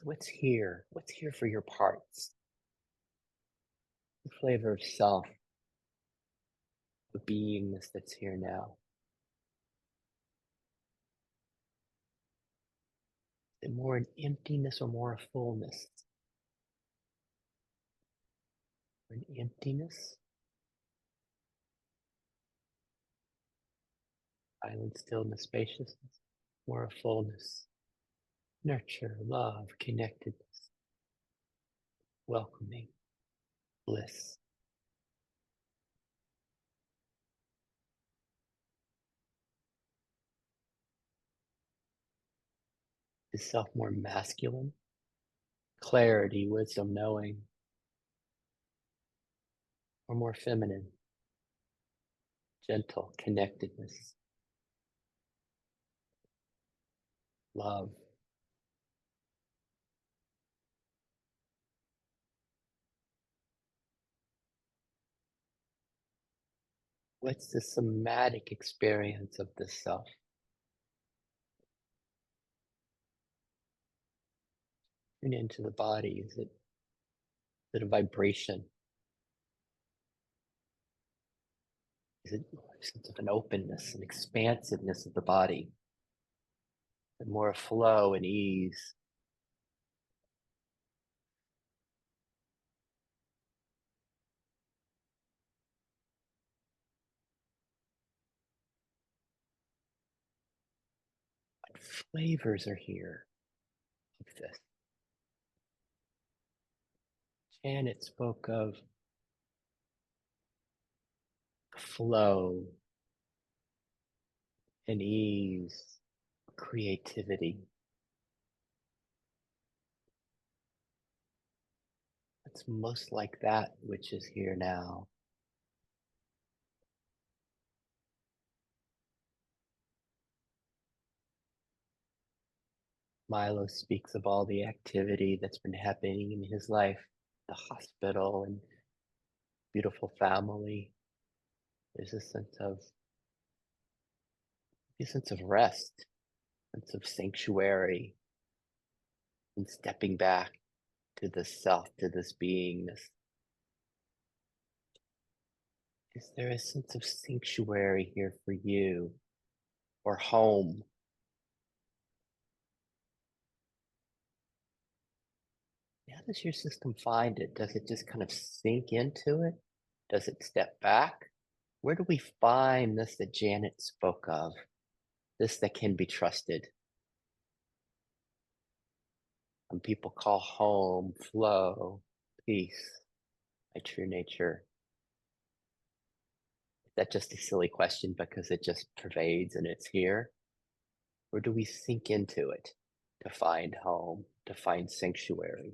What's here? What's here for your parts? The flavor of self, the beingness that's here now. Is it more an emptiness or more a fullness? Or an emptiness? Silent stillness, spaciousness, more a fullness. Nurture, love, connectedness, welcoming, bliss. Is self more masculine? Clarity, wisdom, knowing, or more feminine? Gentle, connectedness, love. What's the somatic experience of the self? Tune into the body. Is it a vibration? Is it a sense of an openness, an expansiveness of the body? And more flow and ease? What flavors are here of this? Janet spoke of flow and ease, creativity. It's most like that which is here now. Milo speaks of all the activity that's been happening in his life, the hospital and beautiful family. There's a sense of rest, sense of sanctuary, and stepping back to the self, to this beingness. Is there a sense of sanctuary here for you, or home? How does your system find it? Does it just kind of sink into it? Does it step back? Where do we find this that Janet spoke of? This that can be trusted? Some people call home, flow, peace, my true nature. Is that just a silly question because it just pervades and it's here? Or do we sink into it to find home, to find sanctuary?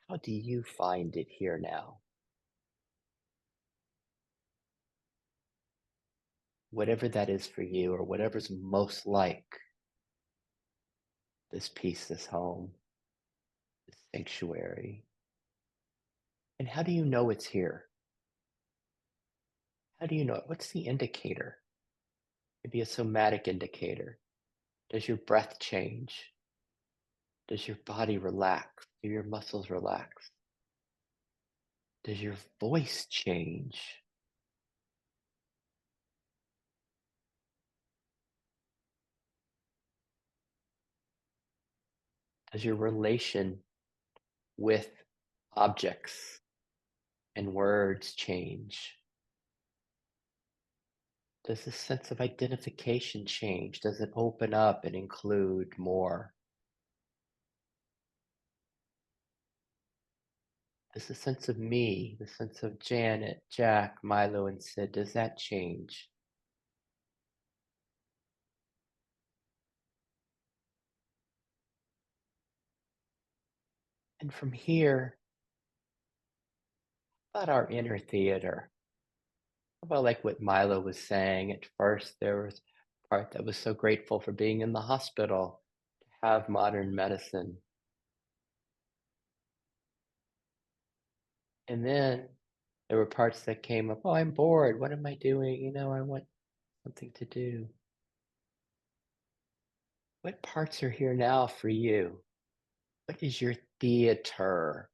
How do you find it here now? Whatever that is for you, or whatever's most like this peace, this home, this sanctuary. And how do you know it's here? How do you know it? What's the indicator? Maybe a somatic indicator. Does your breath change? Does your body relax? Do your muscles relax? Does your voice change? Does your relation with objects and words change? Does the sense of identification change? Does it open up and include more? Does the sense of me, the sense of Janet, Jack, Milo, and Sid, does that change? And from here, how about our inner theater? How about like what Milo was saying at first? There was a part that was so grateful for being in the hospital, to have modern medicine. And then there were parts that came up, oh, I'm bored. What am I doing? I want something to do. What parts are here now for you? What is your theater?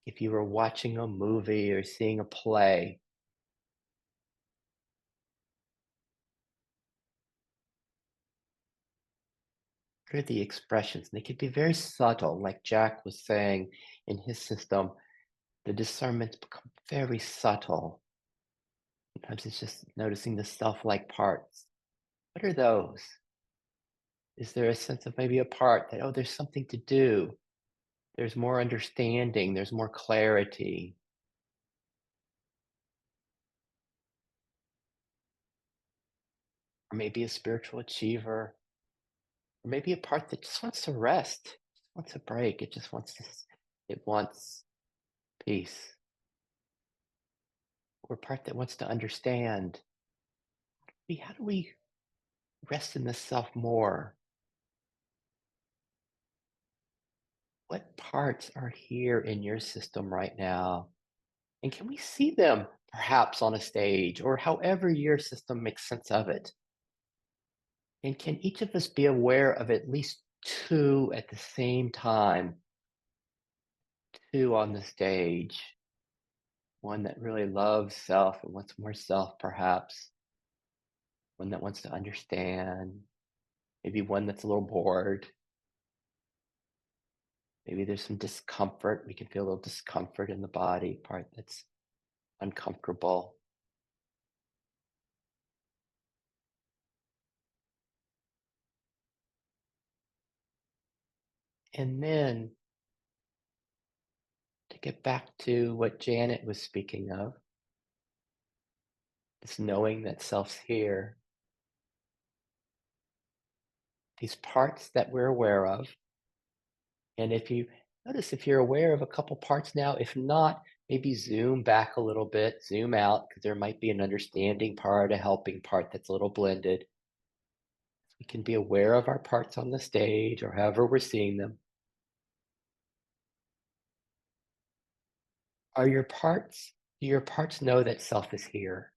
If you were watching a movie or seeing a play, what are the expressions? And they could be very subtle, like Jack was saying in his system, the discernments become very subtle. Sometimes it's just noticing the self-like parts. What are those? Is there a sense of maybe a part that, oh, there's something to do? There's more understanding, there's more clarity, or maybe a spiritual achiever, or maybe a part that just wants to rest, just wants a break. It just wants to, it wants peace, or a part that wants to understand. How do we rest in the self more? What parts are here in your system right now? And can we see them perhaps on a stage or however your system makes sense of it? And can each of us be aware of at least two at the same time, two on the stage? One that really loves self and wants more self, perhaps. One that wants to understand. Maybe one that's a little bored. Maybe there's some discomfort. We can feel a little discomfort in the body, part that's uncomfortable. And then to get back to what Janet was speaking of, this knowing that self's here, these parts that we're aware of. And if you notice, if you're aware of a couple parts now, if not, maybe zoom back a little bit, zoom out, because there might be an understanding part, a helping part that's a little blended. We can be aware of our parts on the stage or however we're seeing them. Do your parts know that self is here?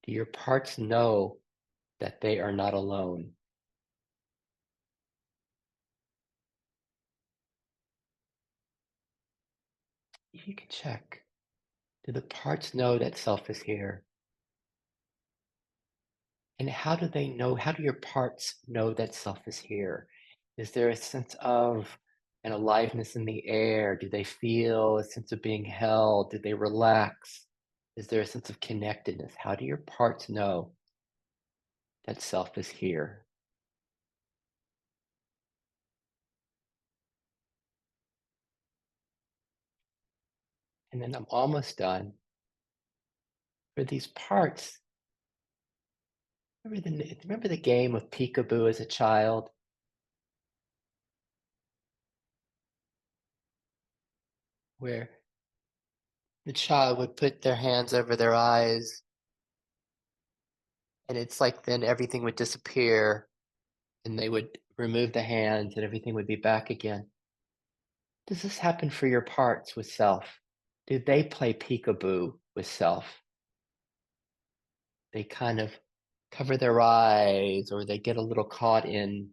Do your parts know that they are not alone? You can check. Do the parts know that self is here? And how do they know? How do your parts know that self is here? Is there a sense of an aliveness in the air? Do they feel a sense of being held? Do they relax? Is there a sense of connectedness? How do your parts know that self is here? And then I'm almost done. For these parts, remember the game of peekaboo as a child, where the child would put their hands over their eyes, and it's like then everything would disappear, and they would remove the hands, and everything would be back again. Does this happen for your parts with self? Do they play peekaboo with self? They kind of cover their eyes, or they get a little caught in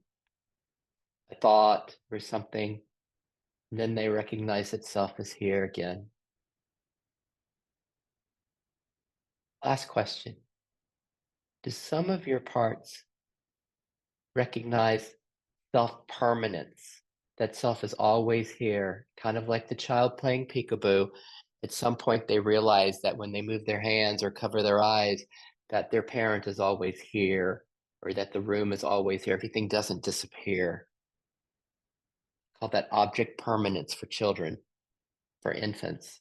a thought or something, and then they recognize that self is here again. Last question. Do some of your parts recognize self-permanence? That self is always here, kind of like the child playing peekaboo. At some point, they realize that when they move their hands or cover their eyes, that their parent is always here, or that the room is always here. Everything doesn't disappear. Call that object permanence for children, for infants.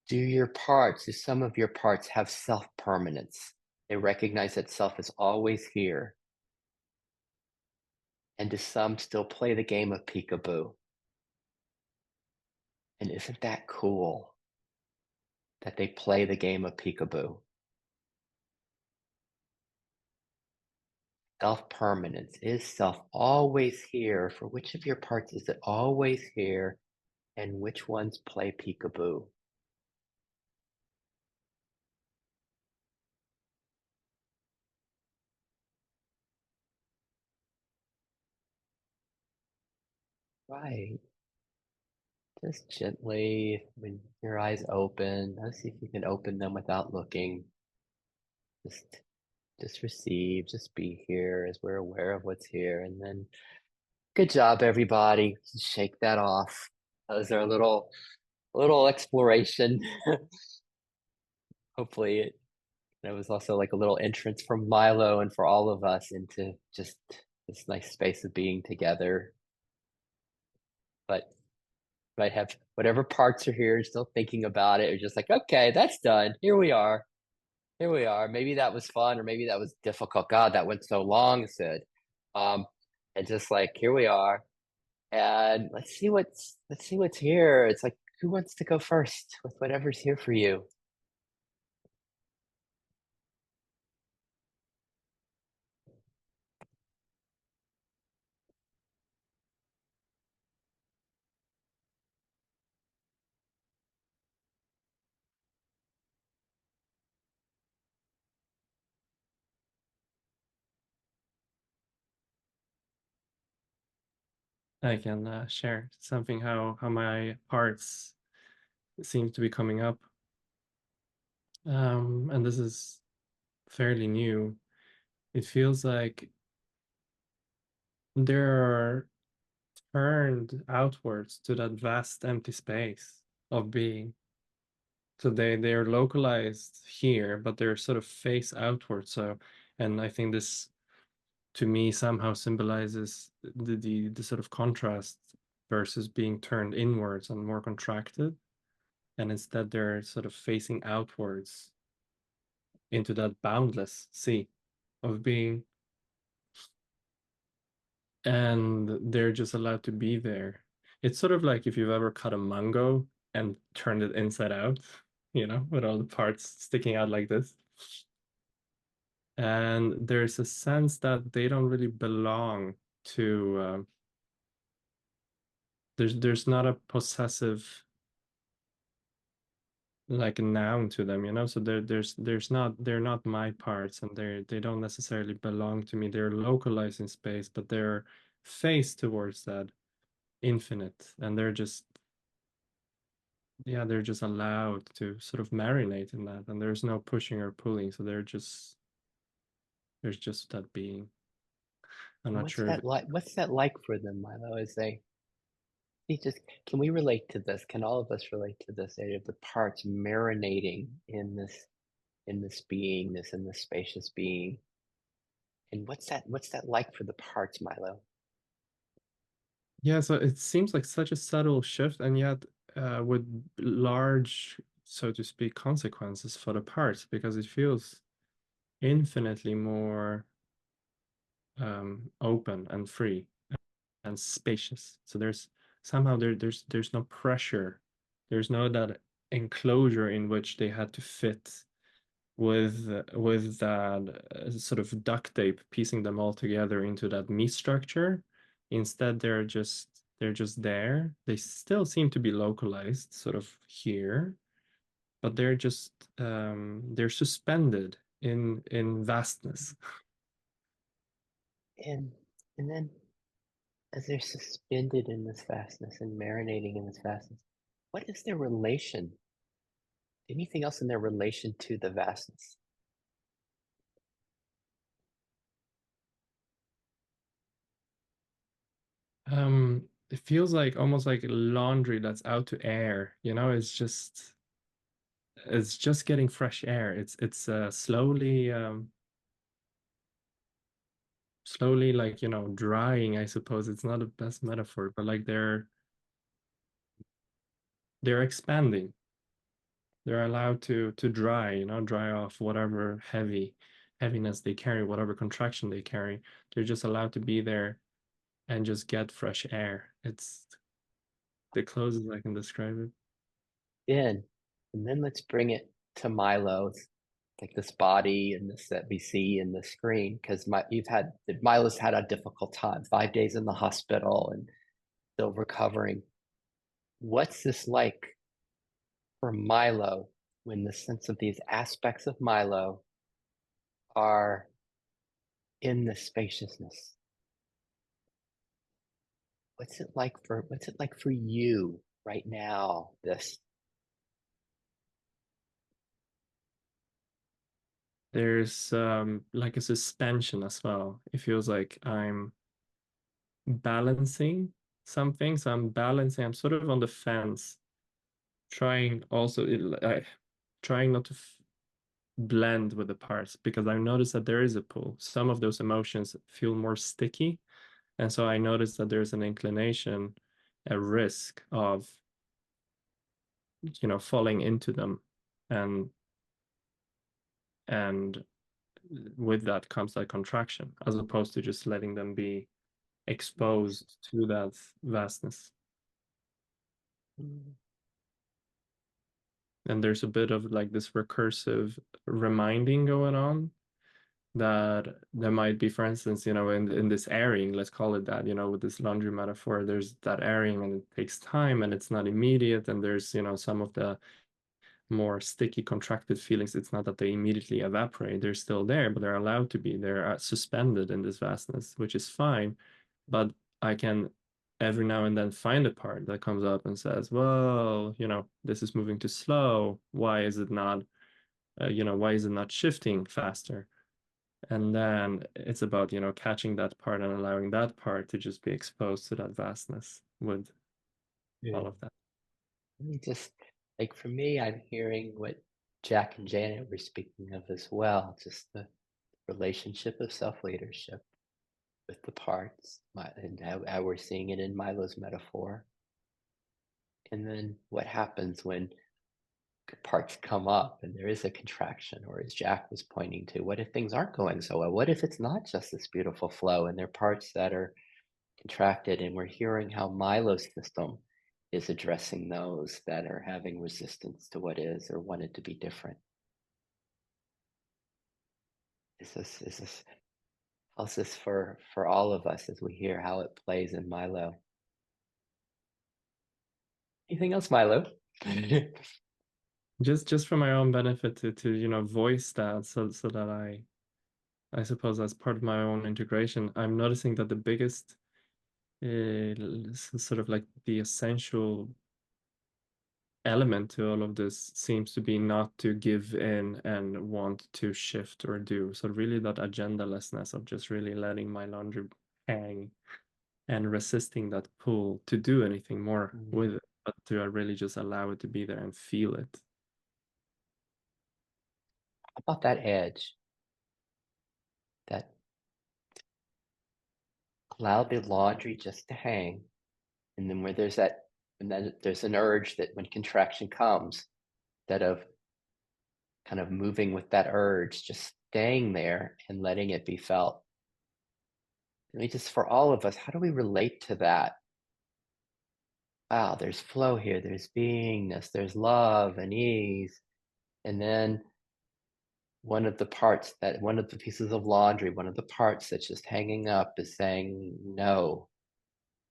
Do some of your parts have self-permanence? They recognize that self is always here. And do some still play the game of peekaboo? And isn't that cool that they play the game of peekaboo? Self-permanence. Is self always here? For which of your parts is it always here? And which ones play peekaboo? Right. Just gently, when your eyes open, let's see if you can open them without looking. Just just receive, just be here as we're aware of what's here. And then good job, everybody. Just shake that off. That was our little exploration. Hopefully it was also like a little entrance from Milo and for all of us into just this nice space of being together. But might have whatever parts are here, still thinking about it, or just like, okay, that's done. Here we are. Here we are. Maybe that was fun, or maybe that was difficult. God, that went so long, Sid. Um, and just like here we are. And let's see what's here. It's like, who wants to go first with whatever's here for you? I can share something how my parts seem to be coming up. And this is fairly new. It feels like they're turned outwards to that vast empty space of being. So they're localized here, but they're sort of face outward. So, and I think this to me somehow symbolizes the sort of contrast versus being turned inwards and more contracted. And instead they're sort of facing outwards into that boundless sea of being, and they're just allowed to be there. It's sort of like if you've ever cut a mango and turned it inside out, with all the parts sticking out like this. And there's a sense that they don't really belong to, there's not a possessive like a noun to them, so they're not my parts, and they don't necessarily belong to me. They're localized in space, but they're faced towards that infinite, and they're just allowed to sort of marinate in that, and there's no pushing or pulling, so there's just that being. I'm And not what's sure if that like? What's that like for them, Milo? As they just can we relate to this? Can all of us relate to this area of the parts marinating in this beingness, in this spacious being? And what's that like for the parts, Milo? yeah, so it seems like such a subtle shift, and yet with large, so to speak, consequences for the parts, because it feels infinitely more open and free and spacious. So there's no pressure. There's no that enclosure in which they had to fit with that sort of duct tape, piecing them all together into that me structure. Instead, they're just there. They still seem to be localized, sort of here, but they're suspended in vastness. And and then as they're suspended in this vastness and marinating in this vastness, what is their relation? Anything else in their relation to the vastness? It feels like almost like laundry that's out to air, it's just getting fresh air. It's slowly like, drying, I suppose. It's not the best metaphor, but like they're expanding. They're allowed to dry, dry off whatever heaviness they carry, whatever contraction they carry. They're just allowed to be there and just get fresh air. It's the closest I can describe it. In, and then let's bring it to Milo's, like this body and this that we see in the screen, because Milo's had a difficult time, 5 days in the hospital and still recovering. What's this like for Milo when the sense of these aspects of Milo are in the spaciousness? what's it like for you right now? This There's like a suspension as well. It feels like I'm balancing something. So I'm balancing, I'm sort of on the fence, trying also trying not to blend with the parts because I noticed that there is a pull. Some of those emotions feel more sticky. And so I noticed that there's an inclination, a risk of, falling into them. And and with that comes that contraction, as opposed to just letting them be exposed to that vastness. mm, And there's a bit of like this recursive reminding going on that there might be, for instance, in this airing, let's call it that, with this laundry metaphor, there's that airing and it takes time and it's not immediate. And there's, some of the more sticky, contracted feelings. It's not that they immediately evaporate. They're still there, but they're allowed to be. They're suspended in this vastness, which is fine. But I can every now and then find a part that comes up and says, well, this is moving too slow. Why is it not, why is it not shifting faster? And then it's about, catching that part and allowing that part to just be exposed to that vastness with all yeah. of that. Let me just like for me, I'm hearing what Jack and Janet were speaking of as well, just the relationship of self-leadership with the parts, and how we're seeing it in Milo's metaphor. And then what happens when parts come up and there is a contraction, or as Jack was pointing to, what if things aren't going so well? What if it's not just this beautiful flow and there are parts that are contracted, and we're hearing how Milo's system is addressing those that are having resistance to what is or want it to be different. Is this how's this for all of us as we hear how it plays in Milo? Anything else, Milo? Just for my own benefit to voice that so that I suppose as part of my own integration, I'm noticing that the biggest sort of like the essential element to all of this seems to be not to give in and want to shift or do. So really that agendalessness of just really letting my laundry hang and resisting that pull to do anything more with Mm, it, but to really just allow it to be there and feel it. how about that edge that allowed the laundry just to hang, and then where there's that, and then there's an urge that when contraction comes, instead of kind of moving with that urge, just staying there and letting it be felt. I mean, just for all of us, how do we relate to that? Wow, there's flow here, there's beingness, there's love and ease. And then one of the pieces of laundry, one of the parts that's just hanging up is saying no.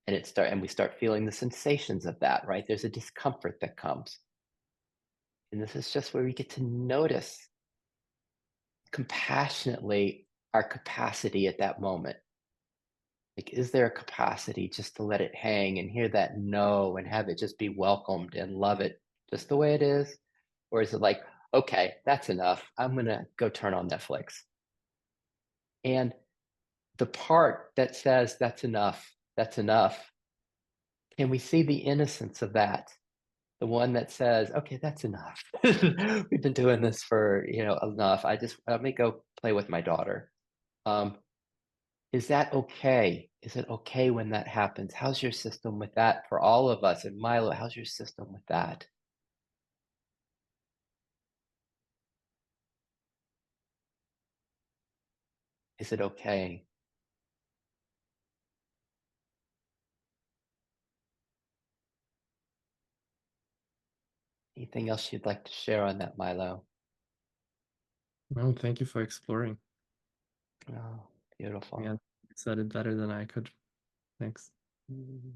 And we start feeling the sensations of that, right? There's a discomfort that comes. And this is just where we get to notice compassionately our capacity at that moment. Like, is there a capacity just to let it hang and hear that no and have it just be welcomed and love it just the way it is? Or is it like, okay, that's enough. I'm going to go turn on Netflix. And the part that says that's enough, can we see the innocence of that? The one that says, okay, that's enough. We've been doing this for, enough. Let me go play with my daughter. Um, Is that okay? Is it okay when that happens? How's your system with that for all of us? And Milo, how's your system with that? Is it okay? Anything else you'd like to share on that, Milo? No, thank you for exploring. Oh, Yeah, beautiful. you said it better than I could. Thanks. Mm.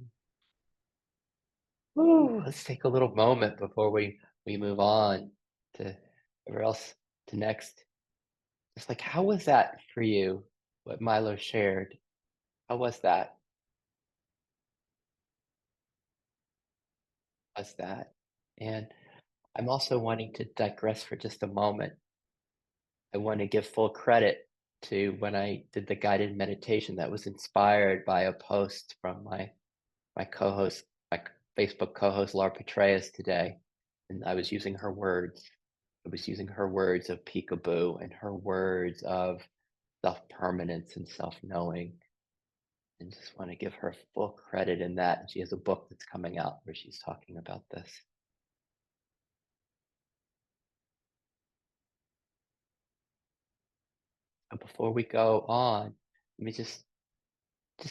Woo, let's take a little moment before we move on to whatever else to next. It's like, how was that for you? What Milo shared? How was that? does that. And I'm also wanting to digress for just a moment. I want to give full credit to when I did the guided meditation that was inspired by a post from my co-host, my Facebook co-host Laura Patryas today. And I was using her words. I was using her words of peekaboo and her words of self-permanence and self-knowing. And just want to give her full credit in that. And she has a book that's coming out where she's talking about this. But before we go on, let me just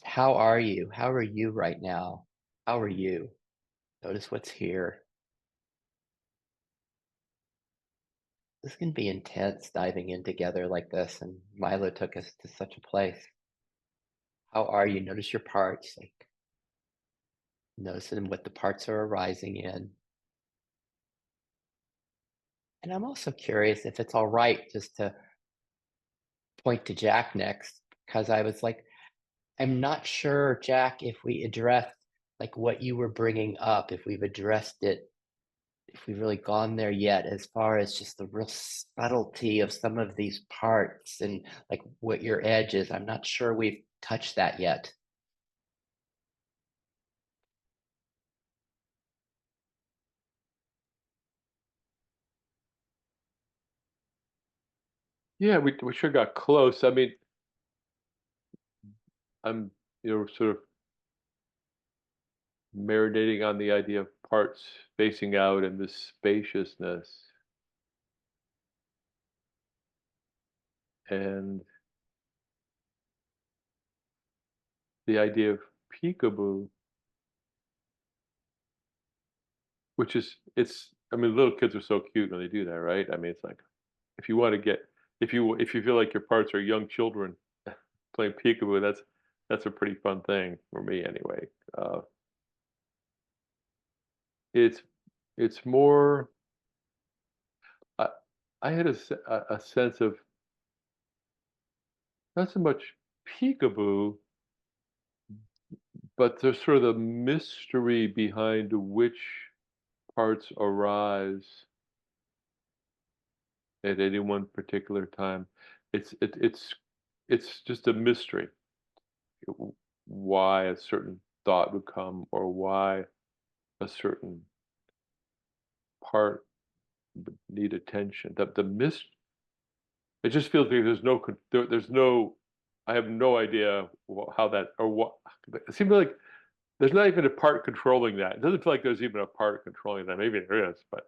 how are you? How are you right now? How are you? Notice what's here. This can be intense diving in together like this, and Milo took us to such a place. How are you? Notice your parts, like noticing what the parts are arising in. And I'm also curious if it's all right just to point to Jack next, because I was like, I'm not sure, Jack, if we addressed like what you were bringing up, if we've addressed it, if we've really gone there yet, as far as just the real subtlety of some of these parts and like what your edge is. I'm not sure we've touched that yet. Yeah, we sure got close. I mean, I'm, sort of marinating on the idea of parts spacing out and this spaciousness. And the idea of peekaboo, which is, I mean, little kids are so cute when they do that, right? I mean, it's like, if you want to get, if you feel like your parts are young children playing peekaboo, that's a pretty fun thing for me anyway. Uh, it's, it's more, I, I had a sense of not so much peekaboo, but there's sort of the mystery behind which parts arise at any one particular time. It's it, it's it's just a mystery why a certain thought would come or why a certain part would need attention. The mist. It just feels like there's no. I have no idea how that or what. It seems like there's not even a part controlling that. It doesn't feel like there's even a part controlling that. Maybe there is, but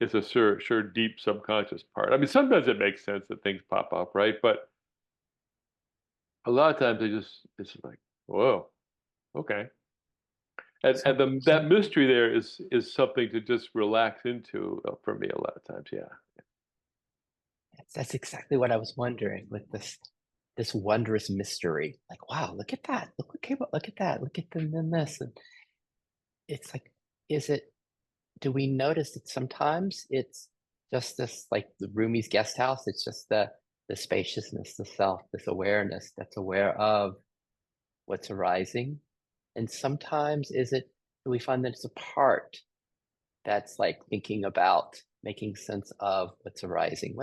it's a sure deep subconscious part. I mean, sometimes it makes sense that things pop up, right? But a lot of times it's like, whoa, okay. And So, that mystery there is something to just relax into for me a lot of times. Yeah. that's exactly what I was wondering with this wondrous mystery. Like, wow, look at that. Look what came up. Look at that. Look at them and this. And it's like, is it, do we notice that sometimes it's just this like the roomie's guest house? It's just the spaciousness, the self, this awareness that's aware of what's arising. And sometimes is it, do we find that it's a part that's like thinking about making sense of what's arising?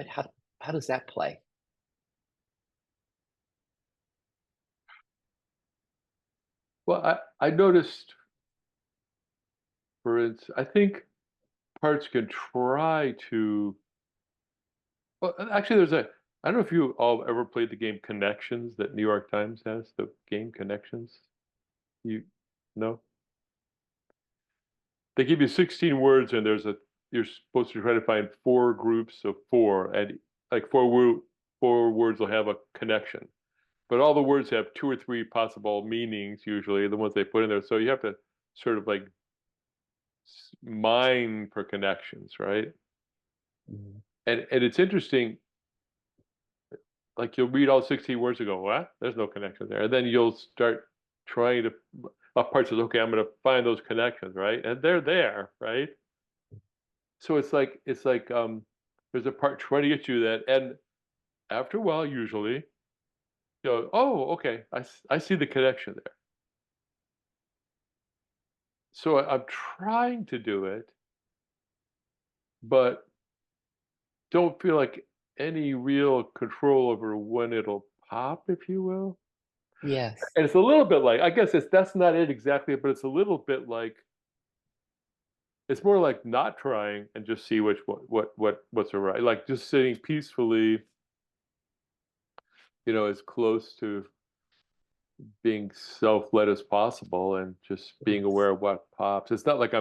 How does that play? Well, I noticed, for instance, I think parts can try to. Well, actually, I don't know if you all ever played the game Connections that New York Times has, the game Connections. You know? They give you 16 words and you're supposed to try to find four groups of four and like four words will have a connection. But all the words have two or three possible meanings usually, the ones they put in there. So you have to sort of like mine for connections, right? Mm. And it's interesting, like you'll read all 16 words and go, what? There's no connection there. And then you'll start trying to up parts of okay, I'm gonna find those connections, right? And they're there, right? So it's like there's a part trying to get you that, and after a while, usually, you go, oh, okay, I see the connection there. So I'm trying to do it, but don't feel like any real control over when it'll pop, if you will. Yes. And it's a little bit like, I guess that's not it exactly, but it's a little bit like, it's more like not trying and just see what's right. Like just sitting peacefully, as close to being self-led as possible and just being aware of what pops. It's not like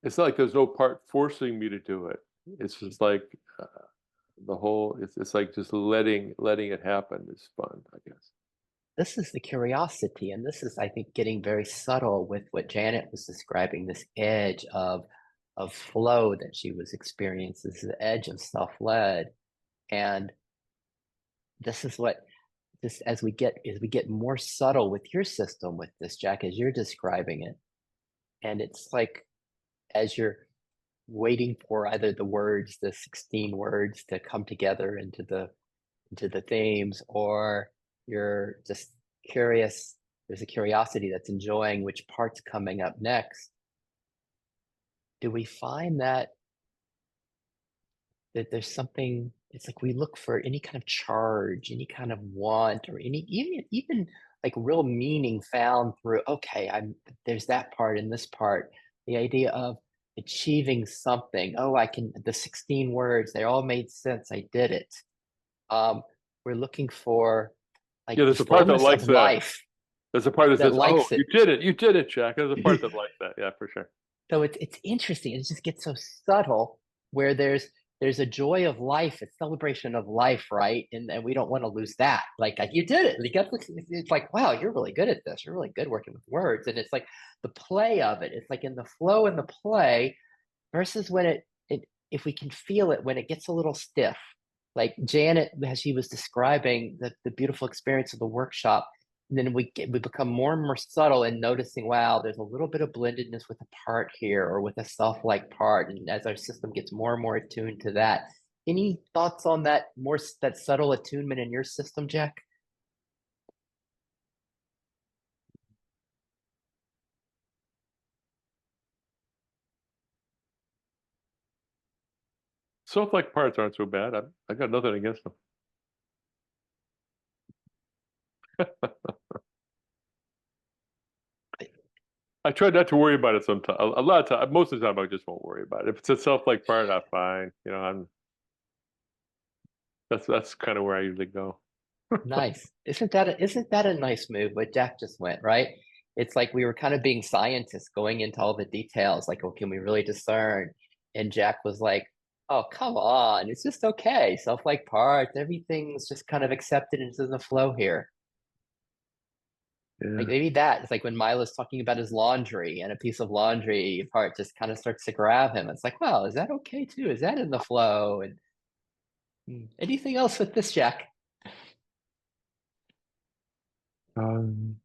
there's no part forcing me to do it. It's just like the whole, it's like just letting it happen is fun, I guess. This is the curiosity, and this is, I think, getting very subtle with what Janet was describing, this edge of flow that she was experiencing, this is the edge of self-led. And this is what this as we get more subtle with your system with this, Jack, as you're describing it. And it's like as you're waiting for either the words, the 16 words to come together into the themes, or you're just curious, there's a curiosity that's enjoying which part's coming up next. Do we find that there's something, it's like we look for any kind of charge, any kind of want, or any even like real meaning found through, okay, there's that part and this part. The idea of achieving something. Oh, I can, the 16 words, they all made sense. I did it. We're looking for Yeah, like the there's a part that fullness of likes that. life There's a part that that says, "Oh, likes it. you did it, Jack." There's a part that likes that. Yeah, for sure. So it's interesting. It just gets so subtle where there's a joy of life, a celebration of life, right? And we don't want to lose that. Like you did it. You got this, it's like, wow, you're really good at this. You're really good working with words. And it's like the play of it. It's like in the flow and the play versus when it if we can feel it when it gets a little stiff. Like Janet, as she was describing the beautiful experience of the workshop, and then we become more and more subtle in noticing, wow, there's a little bit of blendedness with a part here or with a self-like part. And as our system gets more and more attuned to that, any thoughts on that subtle attunement in your system, Jack? Self-like parts aren't so bad. I got nothing against them. I try not to worry about it sometimes. A lot of time, most of the time, I just won't worry about it. If it's a self-like part, I'm fine. That's kind of where I usually go. Nice. Isn't that a nice move? What Jack just went, right? It's like we were kind of being scientists going into all the details, like, oh, can we really discern? And Jack was like, oh, come on, it's just okay. Self-like parts, everything's just kind of accepted into the flow here. Like Yeah. maybe that it's like when Milo's talking about his laundry and a piece of laundry part just kind of starts to grab him. It's like, well, is that okay too? Is that in the flow? And anything else with this, Jack? Um,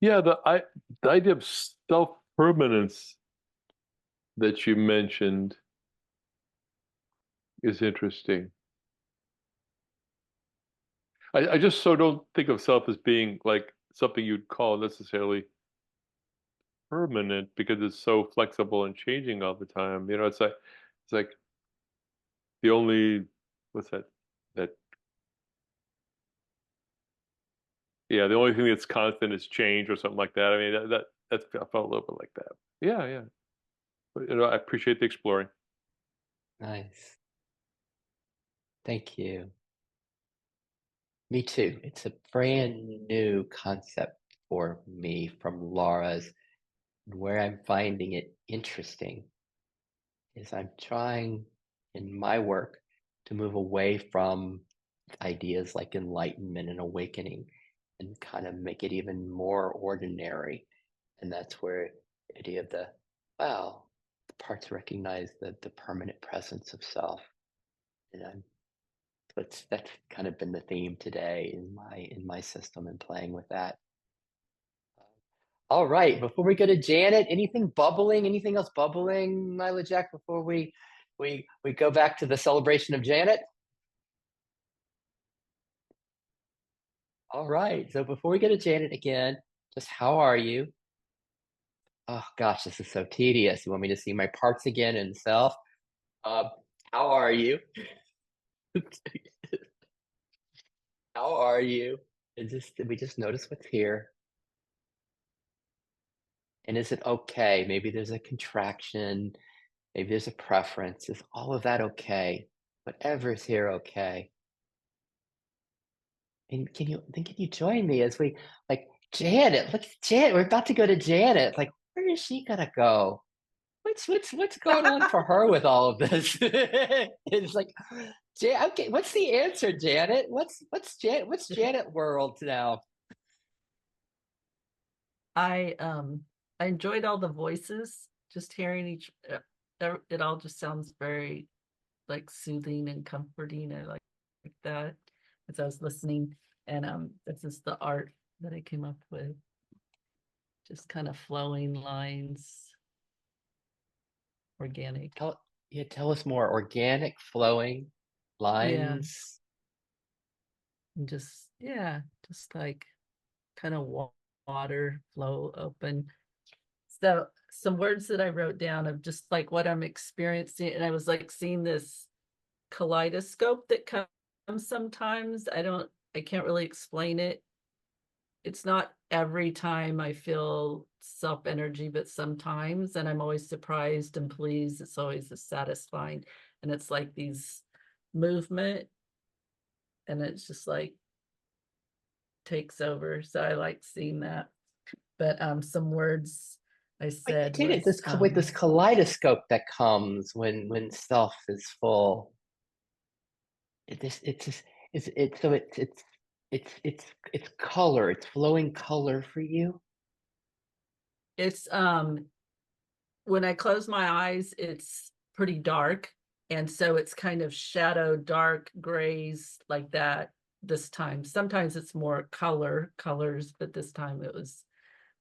yeah, the idea of self-permanence that you mentioned is interesting. I just so don't think of self as being like something you'd call necessarily permanent because it's so flexible and changing all the time. It's like the only what's that that yeah, the only thing that's constant is change or something like that. I mean that's I felt a little bit like that. Yeah, yeah. But I appreciate the exploring. Nice. Thank you. Me too. It's a brand new concept for me from Laura's. Where I'm finding it interesting is I'm trying in my work to move away from ideas like enlightenment and awakening and kind of make it even more ordinary. And that's where the idea of wow, the parts recognize the permanent presence of self. And that's kind of been the theme today in my system and playing with that. All right, before we go to Janet, anything else bubbling, Milo Jack, before we go back to the celebration of Janet? All right, so before we go to Janet again, Just how are you? Oh gosh, this is so tedious. You want me to see my parts again in self? Uh, how are you? How are you? And just did we just notice what's here? And is it okay? Maybe there's a contraction, maybe there's a preference. Is all of that okay? Whatever's here okay? And can you join me as we like Janet? Let's Janet. We're about to go to Janet. Like, where is she gonna go? What's going on for her with all of this? It's like, okay, what's the answer, Janet? What's Janet world now? I enjoyed all the voices, just hearing it all just sounds very like soothing and comforting. I like that as I was listening. And this is the art that I came up with. Just kind of flowing lines, organic. Tell us more. Organic, flowing Yeah. lines. And just like kind of water flow open. So some words that I wrote down of just like what I'm experiencing, and I was like seeing this kaleidoscope that comes sometimes. I can't really explain it. It's not every time I feel self energy, but sometimes, and I'm always surprised and pleased. It's always satisfying, and it's like these movement, and it's just like takes over. So I like seeing that. But some words I Wait, said Janet, was this kaleidoscope that comes when self is full. It's just it's so it's color. It's flowing color for you. it's when I close my eyes, it's pretty dark. And so it's kind of shadow, dark grays like that this time. Sometimes it's more colors, but this time it was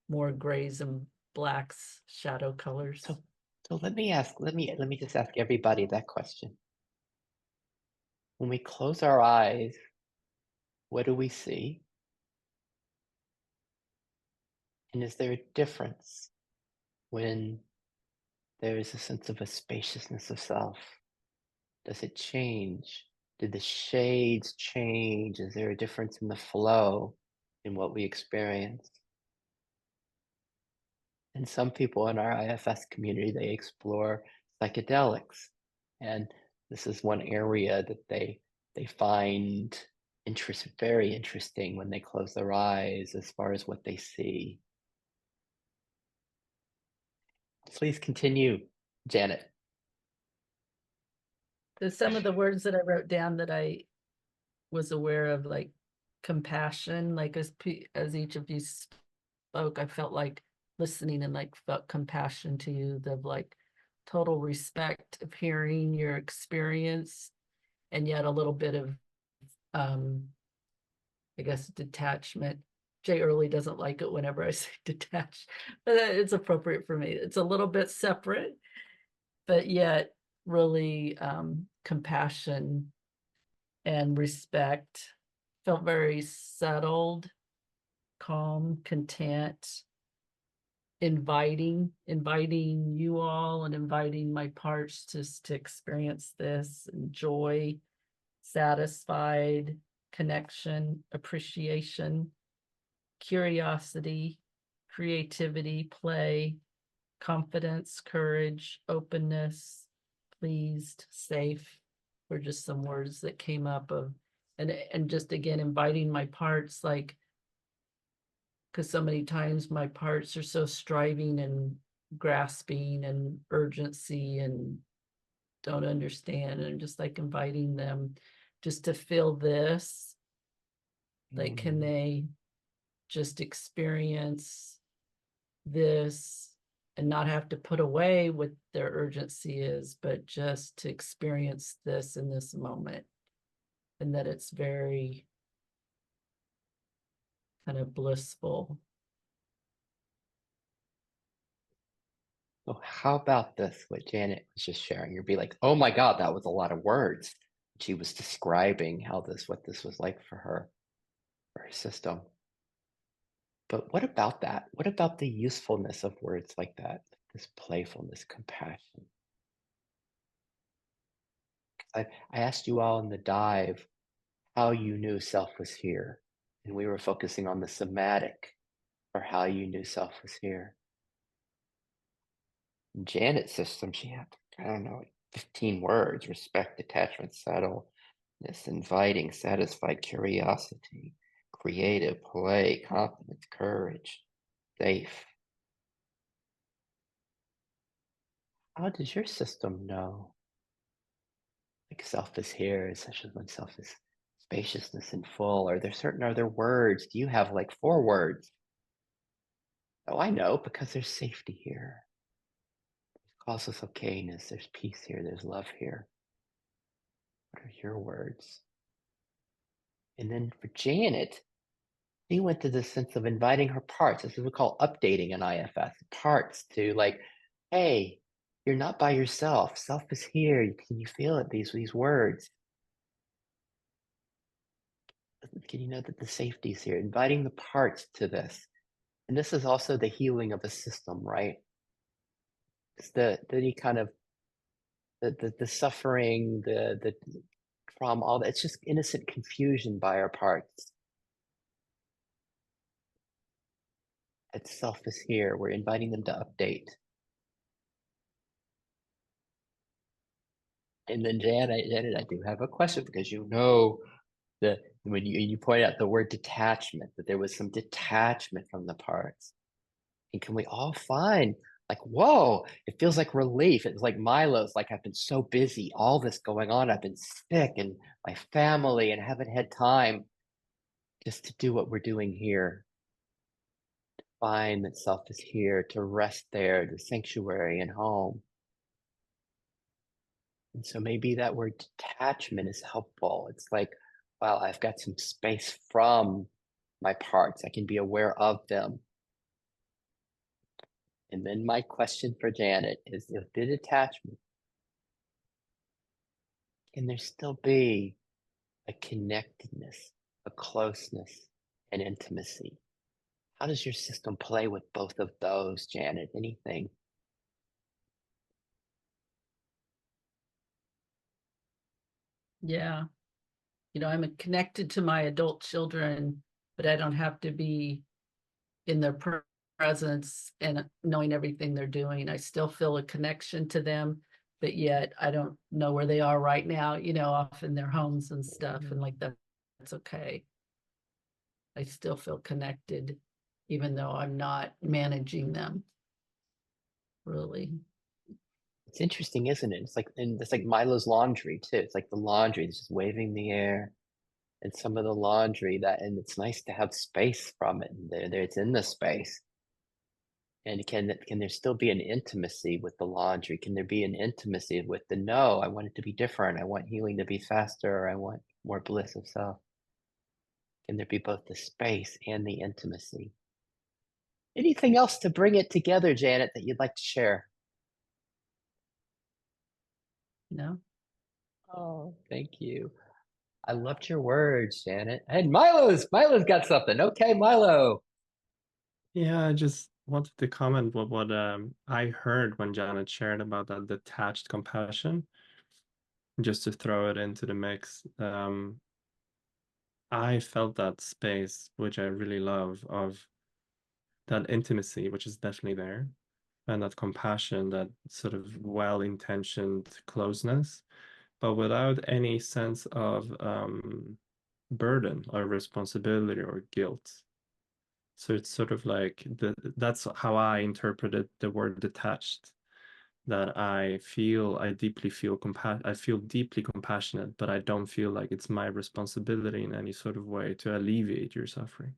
more grays and blacks, shadow colors. So let me just ask everybody that question. When we close our eyes, what do we see? And is there a difference when there is a sense of a spaciousness of self? Does it change? Did the shades change? Is there a difference in the flow in what we experience? And some people in our EIFS community, they explore psychedelics. And this is one area that they find very interesting when they close their eyes as far as what they see. Please continue, Janet. There's some of the words that I wrote down that I was aware of, like compassion, like as each of you spoke, I felt like listening and like felt compassion to you, the like total respect of hearing your experience, and yet a little bit of um I guess detachment. Jay Early doesn't like it whenever I say detached, but it's appropriate for me. It's a little bit separate, but yet really compassion and respect. Felt very settled, calm, content, inviting you all and inviting my parts to experience this, enjoy, satisfied, connection, appreciation, curiosity, creativity, play, confidence, courage, openness, pleased, safe were just some words that came up of, and just again inviting my parts, like, because so many times my parts are so striving and grasping and urgency and don't understand, and just like inviting them just to feel this, like can they just experience this and not have to put away what their urgency is, but just to experience this in this moment, and that it's very kind of blissful. So how about this? What Janet was just sharing? You'd be like, "Oh my God, that was a lot of words." She was describing what this was like for her system. But what about that? What about the usefulness of words like that? This playfulness, compassion. I asked you all in the dive how you knew self was here. And we were focusing on the somatic or how you knew self was here. In Janet's system, she had, I don't know, 15 words: respect, attachment, subtleness, inviting, satisfied, curiosity, creative, play, confidence, courage, safe. How does your system know? Like self is here, especially when self is spaciousness and full. Are there words? Do you have like 4 words? Oh, I know, because there's safety here. There's causeless ok-ness. There's peace here. There's love here. What are your words? And then for Janet, she went to the sense of inviting her parts. This is what we call updating in EIFS. Parts to like, hey, you're not by yourself. Self is here. Can you feel it? These words. Can you know that the safety is here? Inviting the parts to this. And this is also the healing of a system, right? It's the kind of the suffering, the trauma, all that. It's just innocent confusion by our parts. Itself is here. We're inviting them to update. And then Janet, I do have a question, because you know that when you point out the word detachment, that there was some detachment from the parts. And can we all find like, whoa, it feels like relief. It's like Milo's like, I've been so busy, all this going on. I've been sick and my family and haven't had time just to do what we're doing here. Find that self is here, to rest there, the sanctuary and home. And so maybe that word detachment is helpful. It's like, wow, I've got some space from my parts. I can be aware of them. And then my question for Janet is, if the detachment, can there still be a connectedness, a closeness, and intimacy? How does your system play with both of those, Janet? Anything? Yeah. I'm connected to my adult children, but I don't have to be in their presence and knowing everything they're doing. I still feel a connection to them, but yet I don't know where they are right now, off in their homes and stuff. And like that's okay. I still feel connected, even though I'm not managing them, really. It's interesting, isn't it? It's like Milo's laundry too. It's like the laundry, it's just waving the air. And some of the laundry and it's nice to have space from it. And there it's in the space. And can there still be an intimacy with the laundry? Can there be an intimacy with the no, I want it to be different. I want healing to be faster. Or I want more bliss of self. Can there be both the space and the intimacy? Anything else to bring it together, Janet, that you'd like to share? No. Oh, thank you. I loved your words, Janet. And Milo's got something. Okay, Milo. Yeah, I just wanted to comment what I heard when Janet shared about that detached compassion, just to throw it into the mix. I felt that space, which I really love, of that intimacy, which is definitely there, and that compassion, that sort of well-intentioned closeness, but without any sense of burden or responsibility or guilt. So it's sort of like that's how I interpreted the word detached. That I feel deeply compassionate, but I don't feel like it's my responsibility in any sort of way to alleviate your suffering.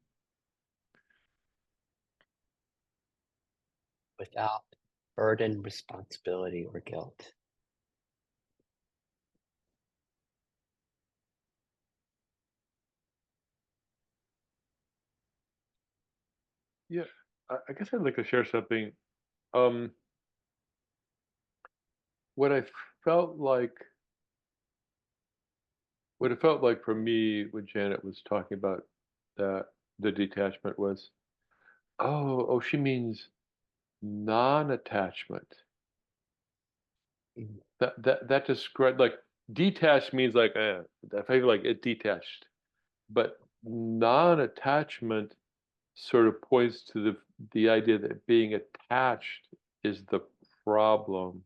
Without burden, responsibility, or guilt. Yeah, I guess I'd like to share something. Um, what I felt like, what it felt like for me when Janet was talking about that, the detachment was, Oh, she means non-attachment. Mm. That describes, like, detached means like, I feel like it detached, but non-attachment sort of points to the idea that being attached is the problem.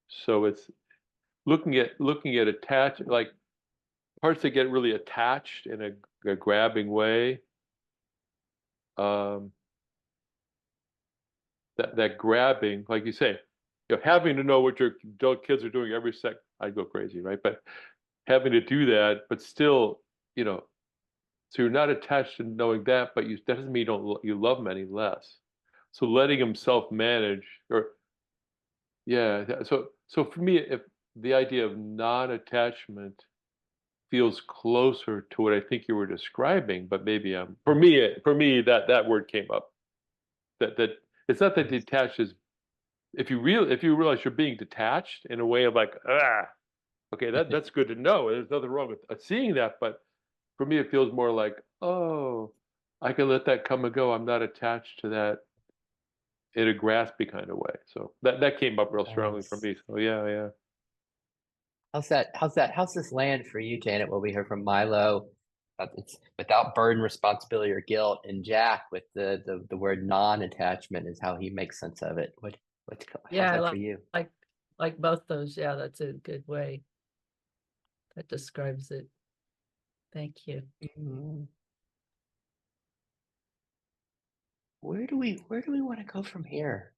So it's looking at attach, like parts that get really attached in a grabbing way. Um, that grabbing, like you say, having to know what your adult kids are doing every sec, I'd go crazy, right? But having to do that, but still, you know, so you're not attached to knowing that, but that doesn't mean you love them any less. So letting them self-manage, or yeah. So for me, if the idea of non-attachment feels closer to what I think you were describing, but maybe for me that word came up. That it's not that detached is, if you realize you're being detached in a way of like, okay, that's good to know. There's nothing wrong with seeing that, but for me it feels more like, oh, I can let that come and go. I'm not attached to that in a graspy kind of way. So that came up real strongly for Nice. me. So yeah. How's this land for you, Janet? What we heard from Milo, it's without burden, responsibility, or guilt, and Jack with the word non-attachment is how he makes sense of it. How's Yeah, I that for you? like like both those. Yeah, that's a good way. That describes it. Thank you. Mm. Where do we want to go from here?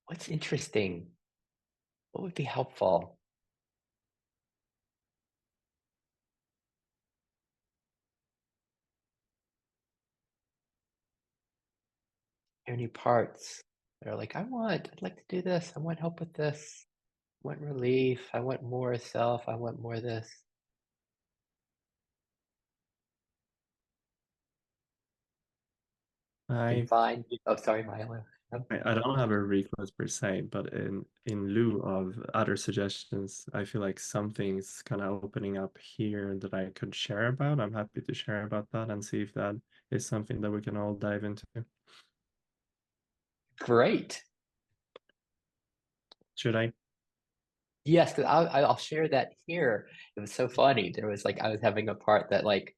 What's interesting? What would be helpful? Any parts that are like, I'd like to do this. I want help with this. I want relief. I want more self. I want more of this. Can I find. Oh, sorry, Milo. Oh, I don't have a request per se, but in lieu of other suggestions, I feel like something's kind of opening up here that I could share about. I'm happy to share about that and see if that is something that we can all dive into. great. Should I? Yes, because I'll share that here. It was so funny. There was like I was having a part that like,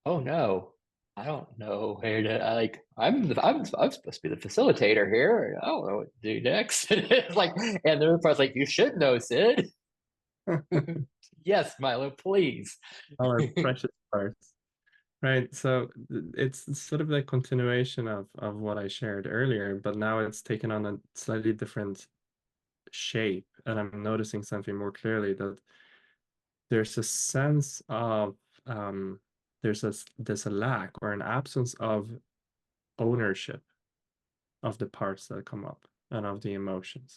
oh no, I don't know where to. I'm supposed to be the facilitator here. I don't know what to do next. And it's like, and the other part's like, you should know, Sid. Yes, Milo, please. Our precious parts. Right. So it's sort of like continuation of what I shared earlier, but now it's taken on a slightly different shape, and I'm noticing something more clearly, that there's a sense of there's a lack or an absence of ownership of the parts that come up and of the emotions.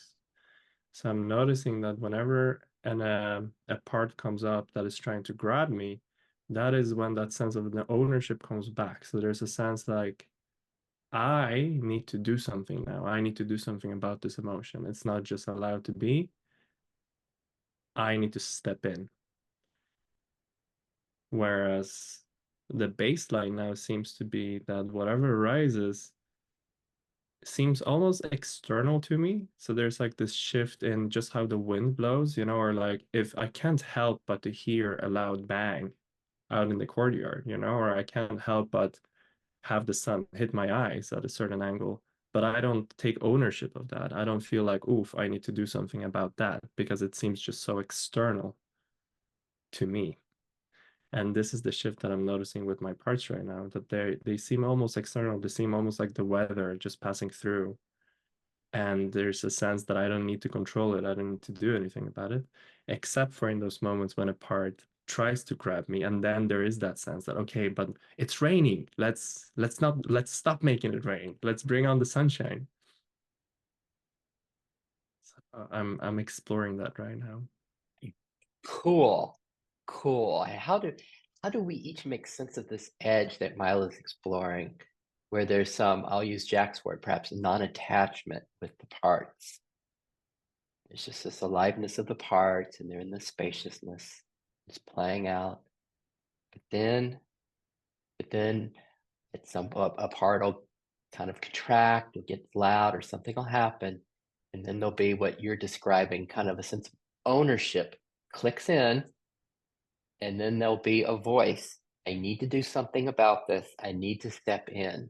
So I'm noticing that whenever a part comes up that is trying to grab me, that is when that sense of the ownership comes back. So there's a sense like, I need to do something now. I need to do something about this emotion. It's not just allowed to be. I need to step in. Whereas the baseline now seems to be that whatever arises seems almost external to me. So there's like this shift in just how the wind blows, or like if I can't help but to hear a loud bang out in the courtyard, or I can't help but have the sun hit my eyes at a certain angle, but I don't take ownership of that. I don't feel like, oof, I need to do something about that because it seems just so external to me. And this is the shift that I'm noticing with my parts right now, that they seem almost external. They seem almost like the weather just passing through. And there's a sense that I don't need to control it. I don't need to do anything about it, except for in those moments when a part tries to grab me. And then there is that sense that, okay, but it's raining. Let's stop making it rain. Let's bring on the sunshine. So I'm exploring that right now. Cool. Cool. How do we each make sense of this edge that Milo's exploring, where there's some, I'll use Jack's word, perhaps non-attachment with the parts. There's just this aliveness of the parts, and they're in the spaciousness, just playing out. But then at a part will kind of contract, or get loud, or something will happen, and then there'll be what you're describing, kind of a sense of ownership clicks in, and then there'll be a voice. I need to do something about this. I need to step in.